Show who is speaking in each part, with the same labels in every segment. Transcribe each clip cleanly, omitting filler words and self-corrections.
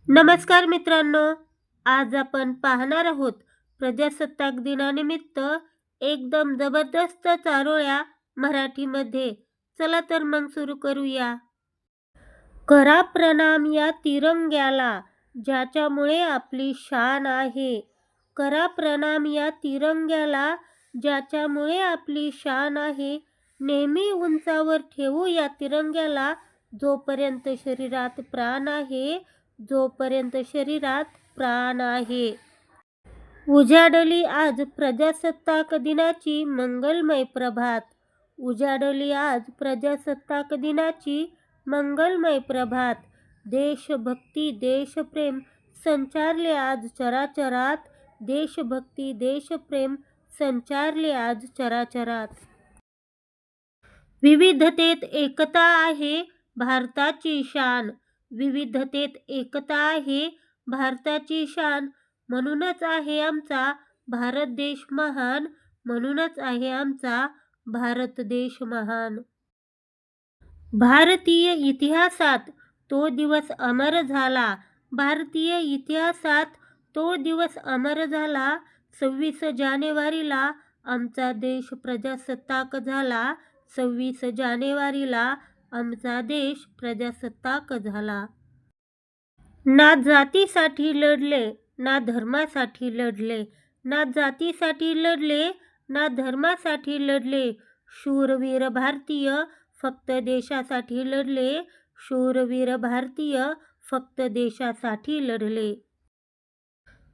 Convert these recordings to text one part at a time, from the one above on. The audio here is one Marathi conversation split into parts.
Speaker 1: नमस्कार मित्रांनो, आज आपण पाहणार आहोत प्रजासत्ताक दिनानिमित्त एकदम जबरदस्त चारोळ्या मराठीमध्ये. चला तर मग सुरू करूया. करा प्रणाम या तिरंग्याला, ज्याच्यामुळे आपली शान आहे. करा प्रणाम या तिरंग्याला, ज्याच्यामुळे आपली शान आहे. नेहमी उंचावर ठेवू या तिरंग्याला, जोपर्यंत शरीरात प्राण आहे, जोपर्यंत शरीरात प्राण आहे. उजाडली आज प्रजासत्ताक दिनाची मंगलमय प्रभात. उजाडली आज प्रजासत्ताक दिनाची मंगलमय प्रभात. देशभक्ती देशप्रेम संचारले आज चराचरात. देशभक्ती देशप्रेम संचारले आज चराचरात. विविधतेत एकता आहे भारताची शान. विविधतेत एकता आहे भारताची शान. म्हणूनच आहे आमचा भारत देश महान. म्हणूनच आहे आमचा भारत देश महान. भारतीय इतिहासात तो दिवस अमर झाला. भारतीय इतिहासात तो दिवस अमर झाला. 26 जानेवारीला आमचा देश प्रजासत्ताक झाला. 26 जानेवारीला आमचा देश प्रजासत्ताक झाला. ना जातीसाठी लढले, ना धर्मासाठी लढले. ना जातीसाठी लढले, ना धर्मासाठी लढले. शूरवीर भारतीय फक्त देशासाठी लढले. शूरवीर भारतीय फक्त देशासाठी लढले.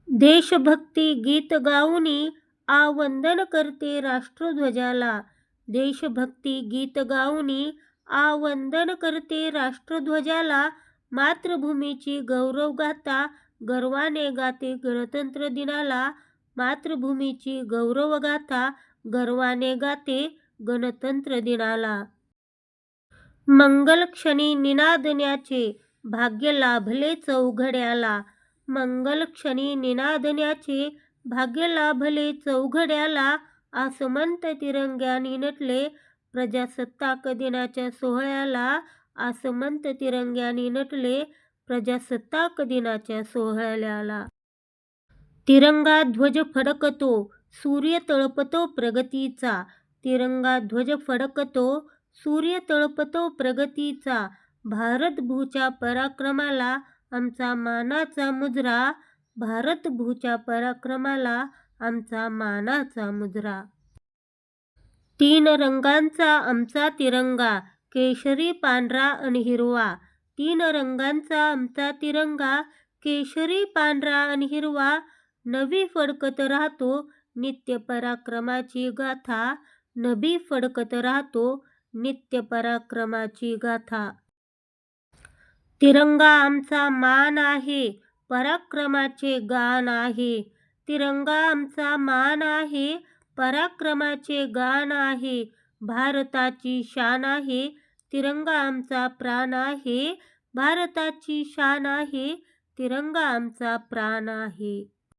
Speaker 1: देशभक्ती गीत गाऊनी आवंदन करते राष्ट्रध्वजाला. देशभक्ती गीत गाऊनी आवंदन करते राष्ट्रध्वजाला. मातृभूमीची गौरवगाथा गर्वाने गाते गणतंत्र दिनाला. मातृभूमीची गौरवगाथा गर्वाने गाते गणतंत्र दिनाला. मंगलक्षणी निनादण्याचे भाग्य लाभले चौघड्याला. मंगलक्षणी निनादण्याचे भाग्य लाभले चौघड्याला. आसमंत तिरंग्याने नटले प्रजासत्ताक दिनाच्या सोहळ्याला. आसमंत तिरंग्याने नटले प्रजासत्ताक दिनाच्या सोहळ्याला. तिरंगा ध्वज फडकतो, सूर्य तळपतो प्रगतीचा. तिरंगा ध्वज फडकतो, सूर्य तळपतो प्रगतीचा. भारतभूच्या पराक्रमाला आमचा मानाचा मुजरा. भारतभूच्या पराक्रमाला आमचा मानाचा मुजरा. 3 रंगांचा आमचा तिरंगा, केशरी पांढरा आणि हिरवा. 3 रंगांचा आमचा तिरंगा, केशरी पांढरा आणि हिरवा. नभी फडकत राहतो नित्य पराक्रमाची गाथा. नभी फडकत राहतो नित्य पराक्रमाची गाथा. तिरंगा आमचा मान आहे, पराक्रमाचे गान आहे. तिरंगा आमचा मान आहे, पराक्रमाचे गान आहे. भारताची शान आहे, तिरंगा आमचा प्राण आहे. भारताची शान आहे, तिरंगा आमचा प्राण आहे.